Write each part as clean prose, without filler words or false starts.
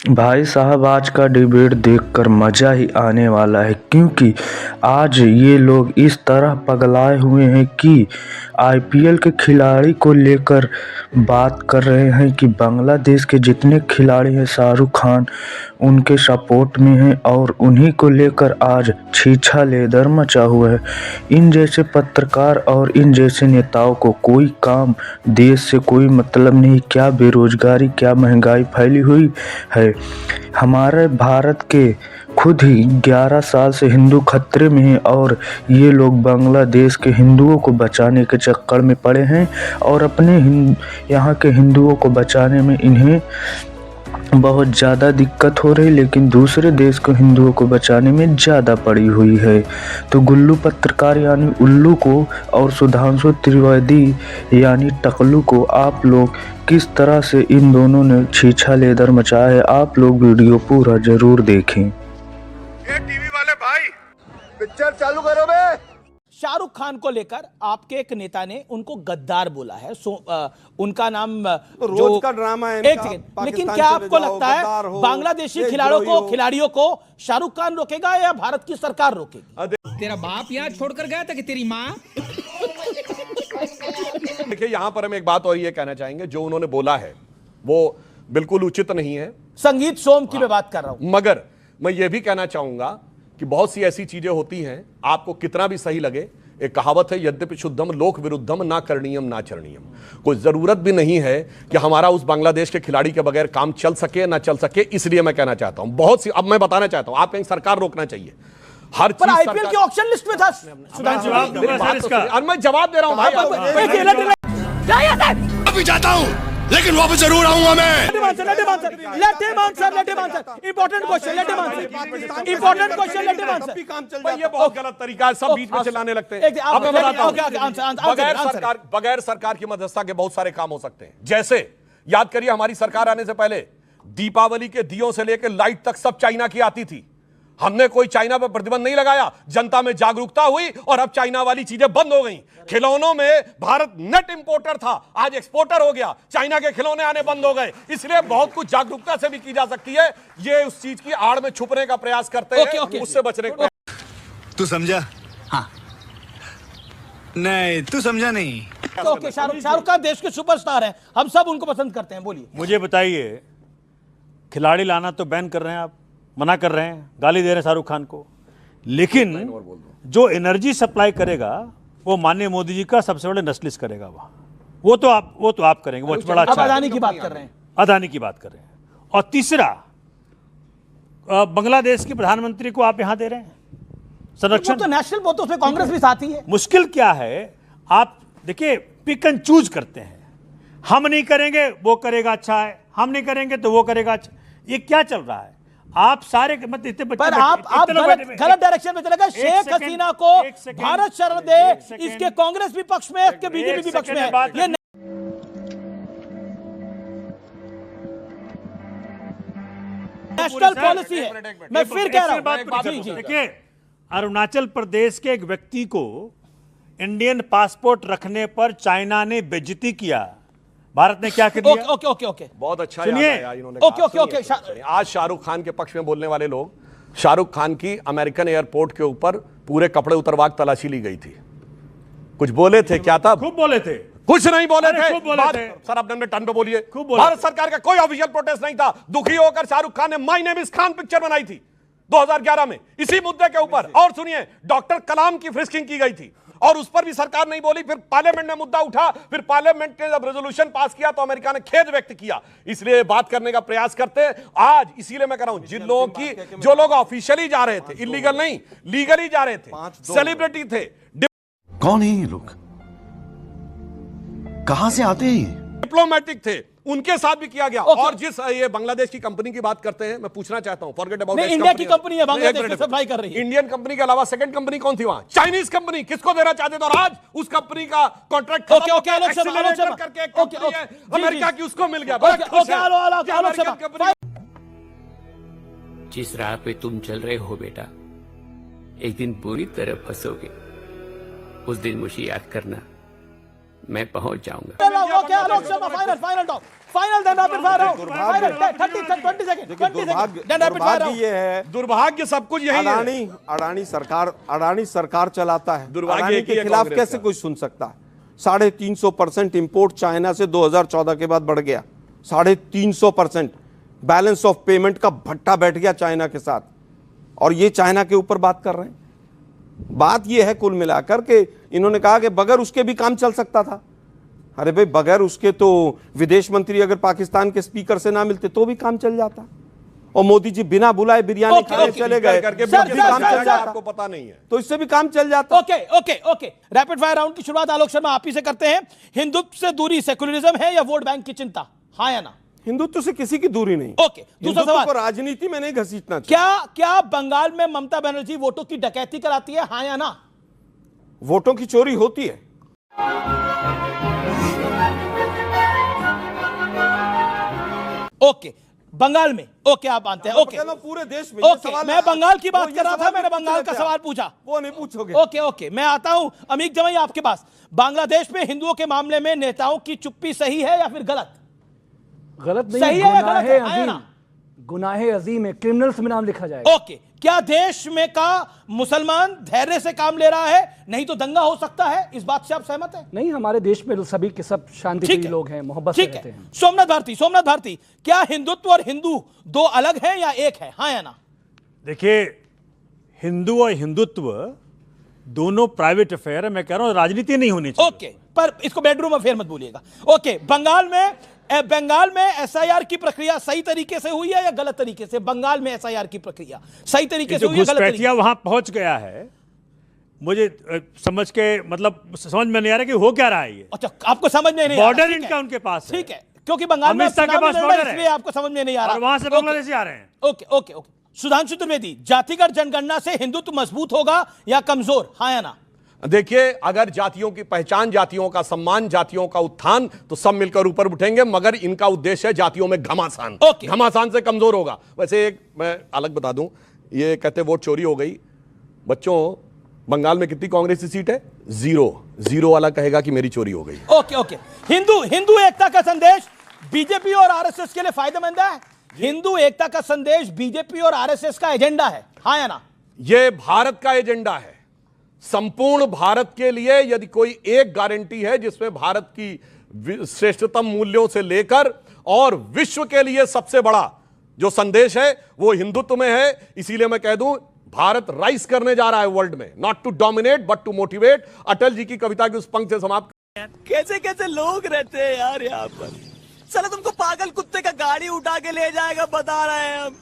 भाई साहब, आज का डिबेट देखकर मज़ा ही आने वाला है, क्योंकि आज ये लोग इस तरह पगलाए हुए हैं कि आईपीएल के खिलाड़ी को लेकर बात कर रहे हैं कि बांग्लादेश के जितने खिलाड़ी हैं शाहरुख खान उनके सपोर्ट में हैं और उन्हीं को लेकर आज छीछा लेदर मचा हुआ है। इन जैसे पत्रकार और इन जैसे नेताओं को कोई काम देश से कोई मतलब नहीं। क्या बेरोजगारी, क्या महंगाई फैली हुई है। हमारे भारत के खुद ही 11 साल से हिंदू खतरे में हैं और ये लोग बांग्लादेश के हिंदुओं को बचाने के चक्कर में पड़े हैं और अपने यहाँ के हिंदुओं को बचाने में इन्हें बहुत ज़्यादा दिक्कत हो रही, लेकिन दूसरे देश को हिंदुओं को बचाने में ज़्यादा पड़ी हुई है। तो गुल्लू पत्रकार यानी उल्लू को और सुधांशु त्रिवेदी यानी टकलू को आप लोग किस तरह से इन दोनों ने छीछा लेदर मचाया है, आप लोग वीडियो पूरा ज़रूर देखें। ये टीवी वाले भाई पिक्चर चालू करो बे। शाहरुख खान को लेकर आपके एक नेता ने उनको गद्दार बोला है। उनका नाम रोज का ड्रामा है एक सेकंड, लेकिन क्या आपको लगता है बांग्लादेशी खिलाड़ियों को शाहरुख खान रोकेगा या भारत की सरकार रोकेगी? तेरा बाप यहाँ छोड़कर गया था कि तेरी माँ? देखिए, यहाँ पर हम एक बात और ये कहना चाहेंगे, जो उन्होंने बोला है वो बिल्कुल उचित नहीं है। संगीत सोम की मैं बात कर रहा हूं, मगर मैं ये भी कहना चाहूंगा कि बहुत सी ऐसी चीजें होती हैं, आपको कितना भी सही लगे। एक कहावत है, यद्यपि शुद्धम लोक विरुद्धम ना करणीयम ना चरणीयम। कोई जरूरत भी नहीं है कि हमारा उस बांग्लादेश के खिलाड़ी के बगैर काम चल सके ना चल सके। इसलिए मैं कहना चाहता हूं, बहुत सी, अब मैं बताना चाहता हूं, आप कहीं सरकार रोकना चाहिए हर पर आईपीएल के ऑक्शन लिस्ट में था। और मैं जवाब दे रहा हूं भाई। अभी जाता हूं लेकिन वापस जरूर आऊंगा मैं। ये बहुत गलत तरीका है, सब बीच में चलाने लगते हैं। अब मैं बताता हूं, बगैर सरकार की मध्यस्थता के बहुत सारे काम हो सकते हैं। जैसे याद करिए, हमारी सरकार आने से पहले दीपावली के दियों से लेकर लाइट तक सब चाइना की आती थी। हमने कोई चाइना पर प्रतिबंध नहीं लगाया, जनता में जागरूकता हुई और अब चाइना वाली चीजें बंद हो गई। खिलौनों में भारत नेट इंपोर्टर था, आज एक्सपोर्टर हो गया। चाइना के खिलौने आने बंद हो गए। इसलिए बहुत कुछ जागरूकता से भी की जा सकती है। ये उस चीज की आड़ में छुपने का प्रयास करते हैं, उससे बचने का। तू समझा? हाँ। नहीं, तू समझा नहीं। ओके, शाहरुख खान देश के सुपरस्टार हैं, हम सब उनको पसंद करते हैं। बोलिए। मुझे बताइए, खिलाड़ी लाना तो बैन कर रहे हैं आप, मना कर रहे हैं, गाली दे रहे हैं शाहरुख खान को, लेकिन जो एनर्जी सप्लाई करेगा वो माननीय मोदी जी का सबसे बड़े नेस्टलिस्ट करेगा। वो तो आप करेंगे, वो बड़ा अच्छा। अदानी की बात कर रहे हैं, अदानी की बात कर रहे हैं। और तीसरा, बांग्लादेश के प्रधानमंत्री को आप यहां दे रहे हैं संरक्षण। तो नेशनल, वो तो उसमें कांग्रेस भी साथी है। मुश्किल क्या है, आप देखिए पिक एंड चूज करते हैं। हम नहीं करेंगे वो करेगा अच्छा है, हम नहीं करेंगे तो वो करेगा अच्छा। ये क्या चल रहा है? आप सारे मत इतने पर आप गलत डायरेक्शन में चले गए। शेख हसीना को भारत शरण दे, इसके कांग्रेस भी पक्ष में है, इसके बीजेपी भी पक्ष में है। ये नेशनल पॉलिसी है। मैं फिर कह रहा हूं, देखिए, अरुणाचल प्रदेश के एक व्यक्ति को इंडियन पासपोर्ट रखने पर चाइना ने बेइज्जती किया। भारत ने क्या किया? ओके, बहुत अच्छा सुनिए। ओके। आज शाहरुख खान के पक्ष में बोलने वाले लोग, शाहरुख खान की अमेरिकन एयरपोर्ट के ऊपर पूरे कपड़े उतरवा के तलाशी ली गई थी। कुछ बोले थे क्या था? खूब बोले थे। कुछ नहीं बोले थे। सर, आप अपने टर्न पे बोलिए। भारत सरकार का कोई ऑफिशियल प्रोटेस्ट नहीं था। दुखी होकर शाहरुख खान ने my name is Khan picture बनाई थी 2011 में इसी मुद्दे के ऊपर। और सुनिए, डॉक्टर कलाम की फ्रिस्किंग की गई थी और उस पर भी सरकार नहीं बोली। फिर पार्लियामेंट में मुद्दा उठा, फिर पार्लियामेंट ने जब रेजोल्यूशन पास किया तो अमेरिका ने खेद व्यक्त किया। इसलिए बात करने का प्रयास करते हैं आज। इसीलिए मैं कह रहा हूं, जिन लोगों की, जो लोग ऑफिशियली जा रहे थे, इलीगल नहीं लीगली जा रहे थे, सेलिब्रिटी थे। कौन है ये लोग? कहां से आते हैं? डिप्लोमेटिक थे, उनके साथ भी किया गया। और जिस ये बांग्लादेश की कंपनी की बात करते हैं, मैं पूछना चाहता हूं, फॉरगेट अबाउट इंडिया की कंपनी है, बांग्लादेश में सप्लाई कर रही है। इंडियन कंपनी के अलावा सेकंड कंपनी कौन थी वहां? Chinese company. किसको देना चाहते थे और आज उस कंपनी का कॉन्ट्रैक्ट अमेरिका की उसको मिल गया। जिस राह पे तुम चल रहे हो बेटा, एक दिन बुरी तरह फंसोगे। उस दिन मुझे याद करना, मैं पहुंच जाऊंगा। Final then rapid fire round, final 20 second, 20 second then rapid fire round. ये है दुर्भाग्य सब कुछ यही है। अडानी सरकार चलाता है, दुर्भाग्य अडानी एक ही के है खिलाफ कांग्रेस कैसे का। कोई सुन सकता है? 350% इंपोर्ट चाइना से 2014 के बाद बढ़ गया, 350%। बैलेंस ऑफ पेमेंट का भट्टा बैठ गया चाइना के साथ, और ये चाइना के ऊपर बात कर रहे हैं। बात ये है कुल मिलाकर के इन्होंने कहा कि बगैर उसके भी काम चल सकता था। अरे भाई, बगैर उसके तो विदेश मंत्री अगर पाकिस्तान के स्पीकर से ना मिलते तो भी काम चल जाता, और मोदी जी बिना बुलाए बिरयानी खाने चले गए करके तब भी काम चल जाता, आपको पता नहीं है तो इससे भी काम चल जाता। ओके रैपिड फायर राउंड की शुरुआत आलोक शर्मा आप ही से करते हैं। हिंदुत्व से दूरी सेकुलरिज्म है या वोट बैंक की चिंता, हाँ या ना? हिंदुत्व से किसी की दूरी नहीं। ओके, दूसरा हिंदुत्व सवाल, को राजनीति में नहीं घसीटना चाहिए। क्या बंगाल में ममता बनर्जी वोटों की डकैती कराती है, हाँ या ना? वोटों की चोरी होती है। ओके, बंगाल में, ओके आप मानते हैं, ओके पूरे देश में ओके, मैं बंगाल की बात कर रहा था, मैंने बंगाल का सवाल पूछा, वो नहीं पूछोगे। ओके मैं आता हूं अमीक जमाई आपके पास। बांग्लादेश में हिंदुओं के मामले में नेताओं की चुप्पी सही है या फिर गलत? गलत नहीं, सही है या गलत है? गुनाहे अजीम, गुनाहे अजीम है, क्रिमिनल्स में नाम लिखा जाएगा। ओके, क्या देश में का मुसलमान धैर्य से काम ले रहा है, नहीं तो दंगा हो सकता है, इस बात से आप सहमत हैं? नहीं, हमारे देश में सभी के सब शांतिप्रिय लोग हैं, मोहब्बत से रहते हैं। सोमनाथ भारती, क्या हिंदुत्व और हिंदू दो अलग हैं या एक है, हाँ या ना? देखिए, हिंदू और हिंदुत्व दोनों प्राइवेट अफेयर है। मैं कह रहा हूं राजनीति नहीं होनी चाहिए। ओके, पर इसको बेडरूम अफेयर मत भूलिएगा। ओके, बंगाल में एसआईआर की प्रक्रिया सही तरीके से हुई है या गलत तरीके से? बंगाल में एसआईआर की प्रक्रिया सही तरीके से हुई है, गलत तरीके से? वहां पहुंच गया है, मुझे समझ के मतलब समझ में नहीं आ रहा कि हो क्या रहा है ये। अच्छा, आपको समझ में नहीं आ रहा? बॉर्डर इनका उनके पास है। ठीक है, क्योंकि बंगाल में अमित शाह के पास बॉर्डर है, इसलिए आपको समझ में नहीं आ रहा, और वहां से बांग्लादेशी आ रहे हैं। ओके सुधांशु त्रिवेदी, जातिगत जनगणना से हिंदुत्व मजबूत होगा या कमजोर, हाँ या ना? देखिए, अगर जातियों की पहचान, जातियों का सम्मान, जातियों का उत्थान, तो सब मिलकर ऊपर उठेंगे, मगर इनका उद्देश्य है जातियों में घमासान। घमासान से कमजोर होगा। वैसे एक मैं अलग बता दूं, ये कहते वोट चोरी हो गई। बच्चों, बंगाल में कितनी कांग्रेस की सीट है? 0 वाला कहेगा कि मेरी चोरी हो गई। ओके हिंदू एकता का संदेश बीजेपी और आरएसएस के लिए फायदेमंद है? हिंदू एकता का संदेश बीजेपी और आरएसएस का एजेंडा है, हाँ या ना? यह भारत का एजेंडा है। संपूर्ण भारत के लिए यदि कोई एक गारंटी है जिसमें भारत की श्रेष्ठतम मूल्यों से लेकर और विश्व के लिए सबसे बड़ा जो संदेश है वो हिंदुत्व में है। इसीलिए मैं कह दूं, भारत राइज करने जा रहा है वर्ल्ड में, not to dominate but to motivate. Atal ji की कविता की उस पंक्ति से समाप्त। कैसे लोग रहते हैं यार यहाँ पर, चलो तुमको पागल कुत्ते का गाड़ी उठा के ले जाएगा, बता रहे हैं हम।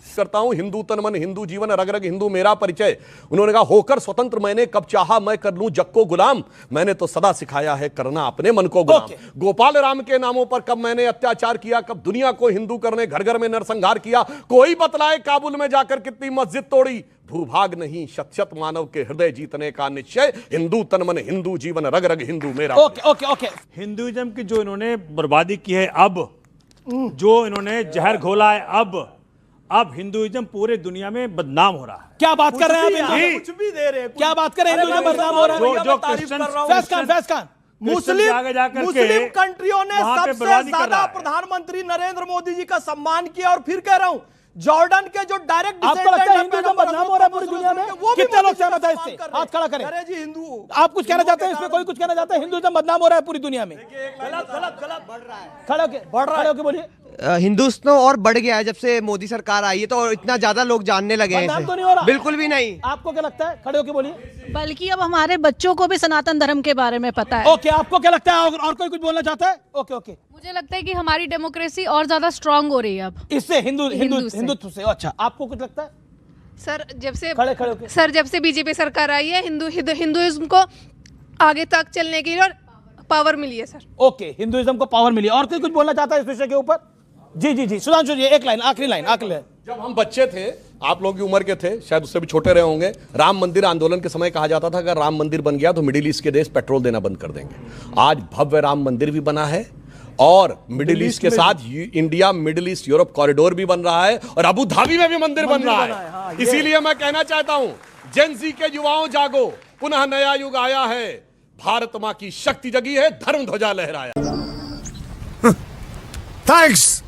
करता हूं हिंदू तन मन हिंदू जीवन, रग रग हिंदू मेरा परिचय। उन्होंने कहा, होकर स्वतंत्र मैंने कब चाहा मैं कर लूं जग को गुलाम, मैंने तो सदा सिखाया है करना अपने मन को गुलाम। गोपाल राम के नामों पर कब मैंने अत्याचार किया, कब दुनिया को हिंदू करने घर घर में नरसंहार किया। कोई बतलाए काबुल में जाकर कितनी मस्जिद तोड़ी, भूभाग नहीं शत मानव के हृदय जीतने का निश्चय, हिंदू तन मन हिंदू जीवन, रग रग हिंदू मेरा। ओके हिंदुइज्म की जो इन्होंने बर्बादी की है, अब जो इन्होंने जहर घोला है, अब हिंदुइज्म पूरे दुनिया में बदनाम हो रहा है। क्या बात कर रहे हैं आप? कुछ भी दे रहे हैं, क्या बात कर रहे हैं? हिंदुइज्म बदनाम हो रहा है। जो क्रिश्चियन फैज खान, मुस्लिम कंट्रियों ने सबसे ज्यादा प्रधानमंत्री नरेंद्र मोदी जी का सम्मान किया, और फिर कह रहा हूं, जॉर्डन के जो डायरेक्ट आपको लगता है हिंदुइज्म बदनाम हो रहा है पूरी दुनिया में? कितने लोग सहमत हैं इससे? हाथ खड़ा करें। अरे जी, हिंदू, आप कुछ कहना चाहते हैं इसमें? कोई कुछ कहना चाहता है? हिंदुइज्म बदनाम हो रहा है पूरी दुनिया में? गलत बढ़ रहा है, खड़े होके बोलिए। हिंदुस्तान और बढ़ गया है जब से मोदी सरकार आई है, तो इतना ज्यादा लोग जानने लगे हैं बदनाम इसे। तो नहीं हो रहा? बिल्कुल भी नहीं। आपको क्या लगता है? खड़े होके बोलिए। बल्कि अब हमारे बच्चों को भी सनातन धर्म के बारे में पता है। ओके, आपको क्या लगता है? और कोई कुछ बोलना चाहता है? ओके मुझे लगता है कि हमारी डेमोक्रेसी और ज्यादा स्ट्रांग हो रही है अब इससे, हिंदुत्व से। अच्छा, आपको कुछ लगता है? सर, जब से खड़े सर जब से बीजेपी सरकार आई है, हिंदुइज्म को आगे तक चलने के लिए और पावर मिली है सर। ओके, हिंदुइज्म को पावर मिली। और कोई कुछ बोलना चाहता है इस विषय के ऊपर? जी सुधांशु जी, एक लाइन, आखिरी लाइन। जब हम बच्चे थे, आप लोगों की उम्र के थे, शायद उससे भी छोटे रहे होंगे, राम मंदिर आंदोलन के समय कहा जाता था अगर राम मंदिर बन गया तो मिडिल ईस्ट के देश पेट्रोल देना बंद कर देंगे। आज भव्य राम मंदिर भी बना है, और मिडिल ईस्ट के साथ India middle east Europe corridor भी बन रहा है, और अबू धाबी में भी मंदिर बन रहा है। इसीलिए मैं कहना चाहता हूं, जेनजी के युवाओं जागो, पुनः नया युग आया है, भारत मां की शक्ति जगी है, धर्म ध्वजा लहराया। थैंक्स।